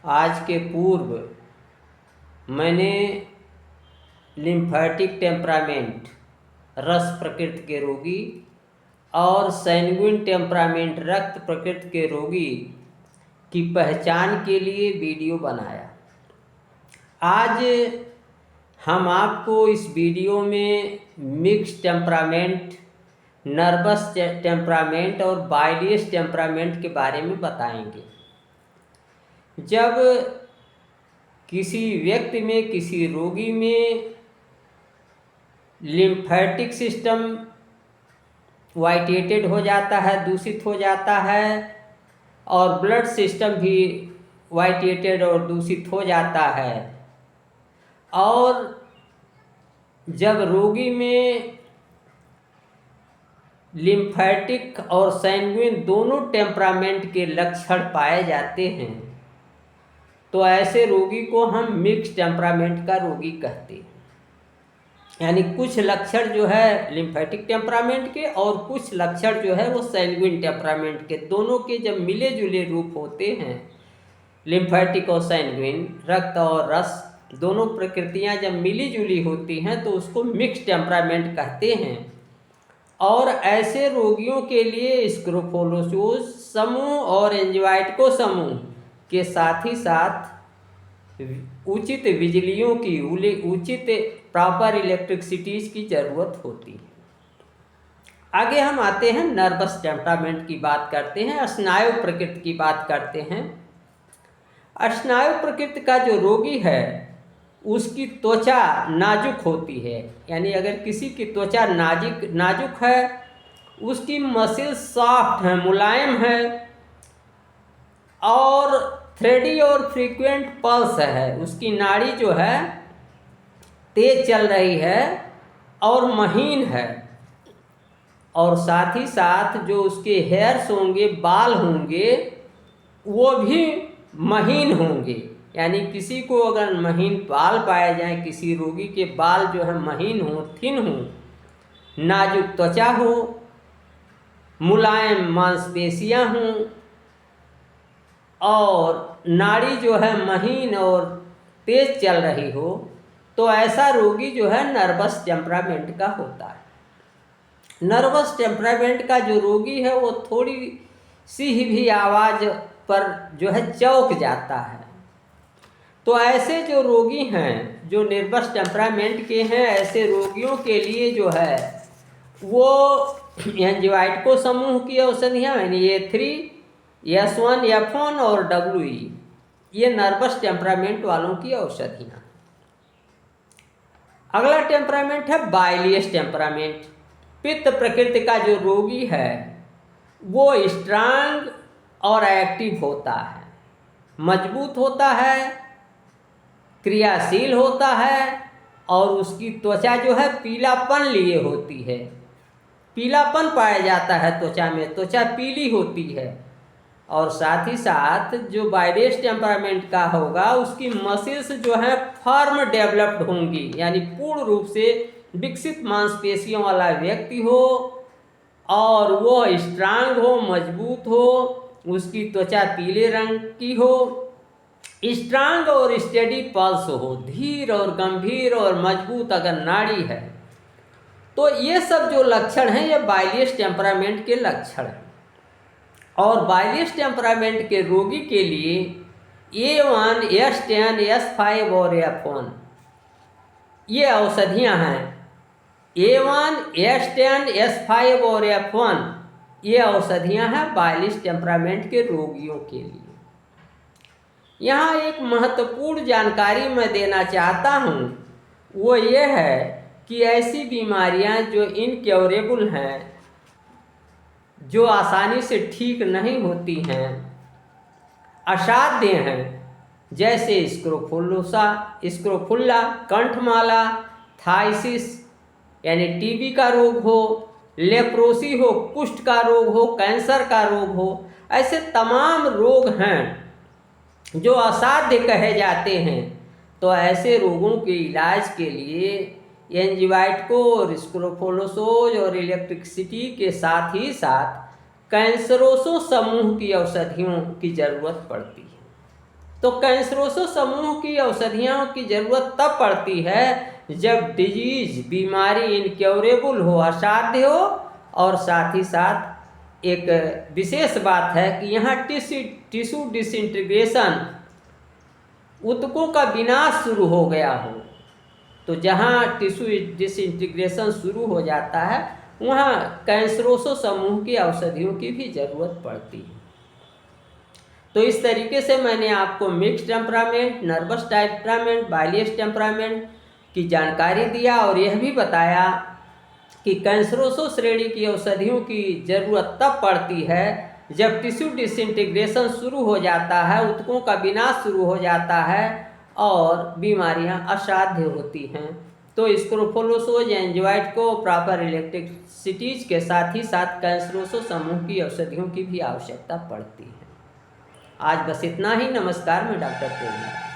आज के पूर्व मैंने लिम्फेटिक टेम्परामेंट रस प्रकृति के रोगी और सैंग्विन टेम्परामेंट रक्त प्रकृति के रोगी की पहचान के लिए वीडियो बनाया। आज हम आपको इस वीडियो में मिक्स टेम्परामेंट, नर्वस टेम्परामेंट और बाइलियस टेम्परामेंट के बारे में बताएंगे। जब किसी व्यक्ति में, किसी रोगी में लिम्फेटिक सिस्टम वाइटेटेड हो जाता है, दूषित हो जाता है, और ब्लड सिस्टम भी वाइटेटेड और दूषित हो जाता है, और जब रोगी में लिम्फेटिक और सैंग्विन दोनों टेम्परामेंट के लक्षण पाए जाते हैं, तो ऐसे रोगी को हम मिक्स टेम्परामेंट का रोगी कहते हैं। यानी कुछ लक्षण जो है लिम्फेटिक टेम्परामेंट के और कुछ लक्षण जो है वो सैंग्विन टेम्परामेंट के, दोनों के जब मिले जुले रूप होते हैं, लिम्फेटिक और सैंग्विन, रक्त और रस, दोनों प्रकृतियां जब मिली जुली होती हैं तो उसको मिक्स टेम्परामेंट कहते हैं। और ऐसे रोगियों के लिए स्क्रोफोलोसोज समूह और एंजाइटिको समूह के साथ ही साथ उचित बिजलियों की, उचित प्रॉपर इलेक्ट्रिसिटीज की ज़रूरत होती है। आगे हम आते हैं नर्वस टेम्परामेंट की बात करते हैं, स्नायु प्रकृति की बात करते हैं। स्नायु प्रकृति का जो रोगी है उसकी त्वचा नाजुक होती है। यानी अगर किसी की त्वचा नाजुक है, उसकी मसल्स सॉफ्ट है, मुलायम है, और थ्रेडी और फ्रीक्वेंट पल्स है, उसकी नाड़ी जो है तेज चल रही है और महीन है, और साथ ही साथ जो उसके हेयर्स होंगे, बाल होंगे, वो भी महीन होंगे। यानी किसी को अगर महीन बाल पाए जाएं, किसी रोगी के बाल जो है महीन हो, थिन हो, नाजुक त्वचा हो, मुलायम मांसपेशियां हों, और नाड़ी जो है महीन और तेज चल रही हो, तो ऐसा रोगी जो है नर्वस टेम्परामेंट का होता है। नर्वस टेम्परामेंट का जो रोगी है वो थोड़ी सी भी आवाज़ पर जो है चौंक जाता है। तो ऐसे जो रोगी हैं जो नर्वस टेम्परामेंट के हैं, ऐसे रोगियों के लिए जो है वो एंजाइटिको समूह की औषधियाँ यानी A3, S1, F1 और WE, ये नर्वस टेम्परामेंट वालों की औषधियाँ। अगला टेम्परामेंट है बाइलियस टेम्परामेंट। पित्त प्रकृति का जो रोगी है वो स्ट्रांग और एक्टिव होता है, मजबूत होता है, क्रियाशील होता है, और उसकी त्वचा जो है पीलापन लिए होती है, पीलापन पाया जाता है त्वचा में, त्वचा पीली होती है। और साथ ही साथ जो बाइलियस टेम्परामेंट का होगा उसकी मसल्स जो है फर्म डेवलप्ड होंगी, यानी पूर्ण रूप से विकसित मांसपेशियों वाला व्यक्ति हो, और वो स्ट्रांग हो, मजबूत हो, उसकी त्वचा पीले रंग की हो, स्ट्रांग और स्टेडी पल्स हो, धीर और गंभीर और मजबूत अगर नाड़ी है। तो ये सब जो लक्षण हैं ये बाइलियस टेम्परामेंट के लक्षण हैं। और बाइलियस टेम्परामेंट के रोगी के लिए A1, S10, S5 और F1 ये औषधियाँ हैं। A1, S10, S5 और F1 ये औषधियाँ हैं बाइलियस टेम्परामेंट के रोगियों के लिए। यहाँ एक महत्वपूर्ण जानकारी मैं देना चाहता हूँ, वो ये है कि ऐसी बीमारियाँ जो इनक्योरेबल हैं, जो आसानी से ठीक नहीं होती हैं, असाध्य हैं, जैसे स्क्रोफुल्ला, कंठमाला, थाइसिस यानी टीबी का रोग हो, लेप्रोसी हो, कुष्ठ का रोग हो, कैंसर का रोग हो, ऐसे तमाम रोग हैं जो असाध्य कहे जाते हैं। तो ऐसे रोगों के इलाज के लिए एंजाइटिको और स्क्रोफोलोसोज और इलेक्ट्रिसिटी के साथ ही साथ कैंसरोसो समूह की औषधियों की ज़रूरत पड़ती है। तो कैंसरोसो समूह की औषधियों की ज़रूरत तब पड़ती है जब डिजीज बीमारी इनक्योरेबल हो, असाध्य हो, और साथ ही साथ एक विशेष बात है कि यहाँ टिश्यू डिसइंटीग्रेशन, ऊतकों का विनाश शुरू हो गया हो। तो जहाँ टिश्यू डिसइंटीग्रेशन शुरू हो जाता है वहाँ कैंसरोसो समूह की औषधियों की भी ज़रूरत पड़ती है। तो इस तरीके से मैंने आपको mix temperament, nervous temperament, bilious temperament की जानकारी दिया और यह भी बताया कि कैंसरोसो श्रेणी की औषधियों की ज़रूरत तब पड़ती है जब टिश्यू डिसइंटीग्रेशन शुरू हो जाता है, ऊतकों का विनाश शुरू हो जाता है और बीमारियां असाध्य होती हैं। तो स्क्रोफोलोसोज एंजाइट को प्रॉपर इलेक्ट्रिसिटीज के साथ ही साथ कैंसरोसो समूह की औषधियों की भी आवश्यकता पड़ती है। आज बस इतना ही। नमस्कार, मैं डॉक्टर प्रेम।